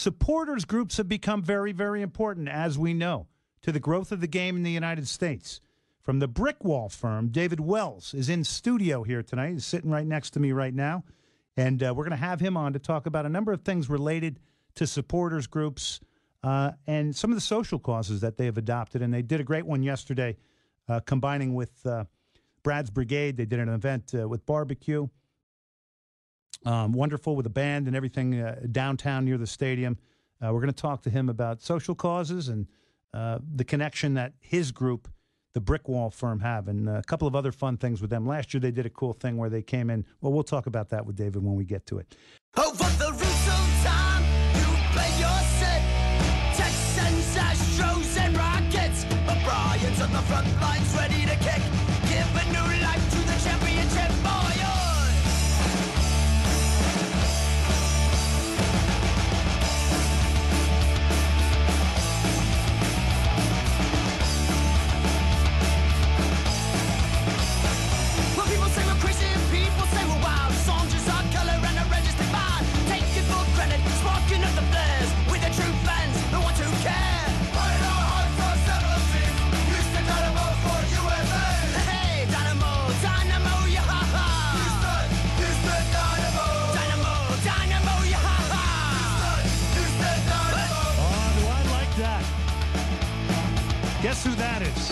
Supporters groups have become very, very important, as we know, to the growth of the game in the United States. From the Brickwall firm, David Wells is in studio here tonight. He's sitting right next to me right now. And we're going to have him on to talk about a number of things related to supporters groups and some of the social causes that they have adopted. And they did a great one yesterday, combining with Brad's Brigade. They did an event with barbecue. Wonderful, with a band and everything downtown near the stadium. We're going to talk to him about social causes and the connection that his group, the Brickwall firm, have, and a couple of other fun things with them. Last year they did a cool thing where they came in. Well, we'll talk about that with David when we get to it. Over the roots of time, you play your set. Texans, Astros, and Rockets. O'Brien's on the front lines, ready to kick. Give a new life to the championship, boy. Guess who that is?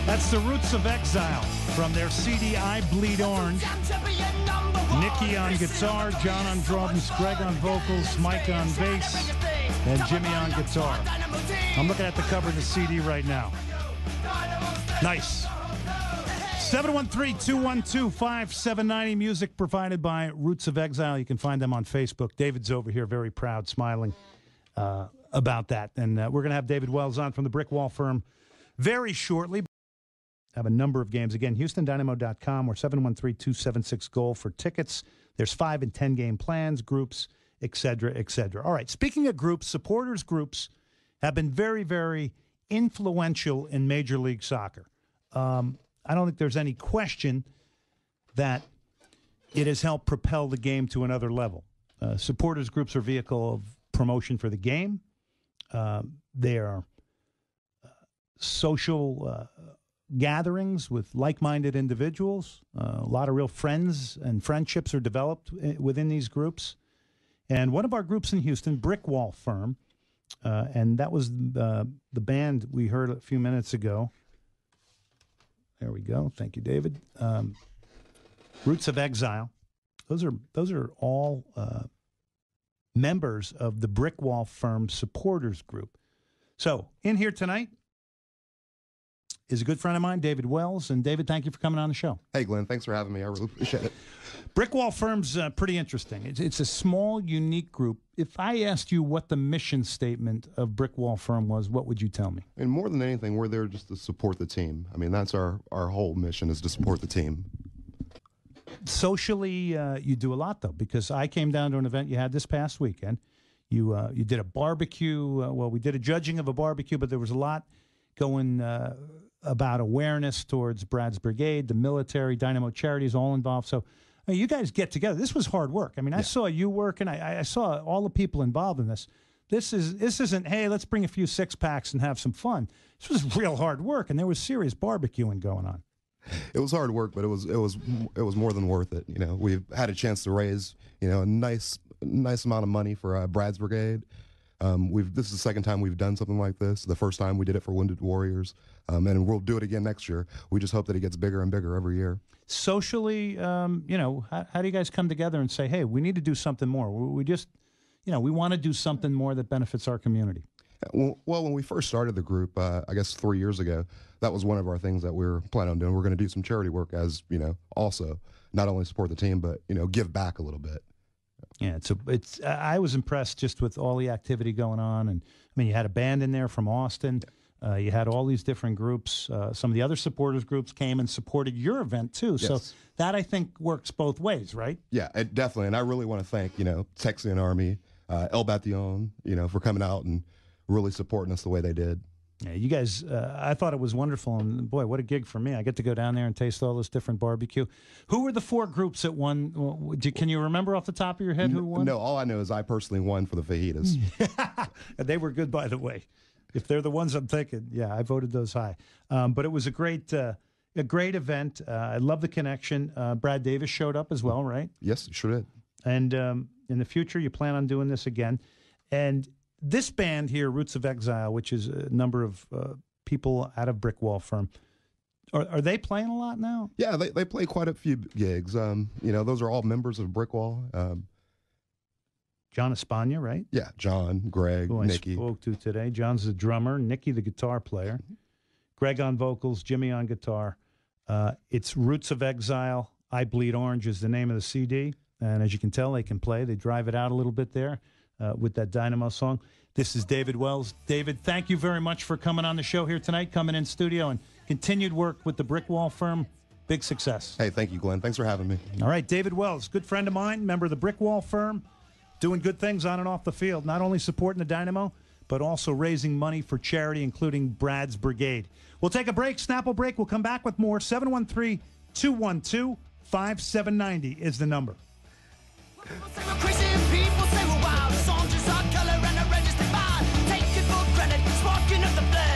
That's the Roots of Exile from their CD I Bleed Orange. Nicky on guitar, John on drums, Greg on vocals, Mike on bass, and Jimmy on guitar. I'm looking at the cover of the CD right now. Nice. 713-212-5790. Music provided by Roots of Exile. You can find them on Facebook. David's over here very proud, smiling about that. And we're going to have David Wells on from the Brickwall firm very shortly. Have a number of games. Again, HoustonDynamo.com or 713-276-GOAL for tickets. There's 5 and 10 game plans, groups, et cetera, et cetera. All right, speaking of groups, supporters groups have been very, very influential in Major League Soccer. I don't think there's any question that it has helped propel the game to another level. Supporters groups are a vehicle of promotion for the game. They are social gatherings with like-minded individuals. A lot of real friends and friendships are developed within these groups. And one of our groups in Houston, Brickwall Firm, and that was the band we heard a few minutes ago. There we go. Thank you, David. Roots of Exile. Those are all members of the Brickwall Firm supporters group. So in here tonight is a good friend of mine, David Wells. And David, thank you for coming on the show. Hey, Glenn, thanks for having me. I really appreciate it. Brickwall Firm's pretty interesting. It's a small, unique group. If I asked you what the mission statement of Brickwall Firm was, what would you tell me? And more than anything, we're there just to support the team. I mean, that's our whole mission, is to support the team. Socially, you do a lot, though, because I came down to an event you had this past weekend. You did a barbecue. Well, we did a judging of a barbecue, but there was a lot going about awareness towards Brad's Brigade, the military, Dynamo Charities, all involved. So you guys get together. This was hard work. I mean, I saw you work, and I saw all the people involved in this. This isn't, hey, let's bring a few six-packs and have some fun. This was real hard work, and there was serious barbecuing going on. It was hard work, but it was more than worth it. You know, we've had a chance to raise, you know, a nice amount of money for Brad's Brigade. This is the second time we've done something like this. The first time we did it for Wounded Warriors, and we'll do it again next year. We just hope that it gets bigger and bigger every year. Socially, you know, how do you guys come together and say, hey, we need to do something more? We just, you know, we want to do something more that benefits our community. Well, when we first started the group, I guess 3 years ago, that was one of our things that we were planning on doing. We're going to do some charity work, as you know, also not only support the team, but you know, give back a little bit. Yeah, it's. I was impressed just with all the activity going on, and I mean, you had a band in there from Austin. You had all these different groups. Some of the other supporters groups came and supported your event too. Yes. So that, I think, works both ways, right? Yeah, it definitely. And I really want to thank, you know, Texian Army, El Bation, you know, for coming out and really supporting us the way they did. Yeah, you guys, I thought it was wonderful, and boy, what a gig for me. I get to go down there and taste all this different barbecue. Who were the 4 groups that won? Can you remember off the top of your head who won? No, all I know is I personally won for the fajitas. They were good, by the way. If they're the ones I'm thinking, yeah, I voted those high. But it was a great event. I love the connection. Brad Davis showed up as well, right? Yes, sure did. And in the future, you plan on doing this again. And this band here, Roots of Exile, which is a number of people out of Brickwall Firm, are they playing a lot now? Yeah, they play quite a few gigs. Those are all members of Brickwall. John Espana, right? Yeah, John, Greg, who Nikki. I spoke to today. John's the drummer, Nikki the guitar player, Greg on vocals, Jimmy on guitar. It's Roots of Exile, I Bleed Orange is the name of the CD. And as you can tell, they can play. They drive it out a little bit there with that Dynamo song. This is David Wells. David, thank you very much for coming on the show here tonight, coming in studio, and continued work with the Brickwall Firm. Big success. Hey, thank you, Glenn. Thanks for having me. All right, David Wells, good friend of mine, member of the Brickwall Firm, doing good things on and off the field, not only supporting the Dynamo, but also raising money for charity, including Brad's Brigade. We'll take a break, Snapple break. We'll come back with more. 713-212-5790 is the number. People say we're crazy and people say we're wild. Songs are color and a registered mind. Take it for granted, sparking of the flame.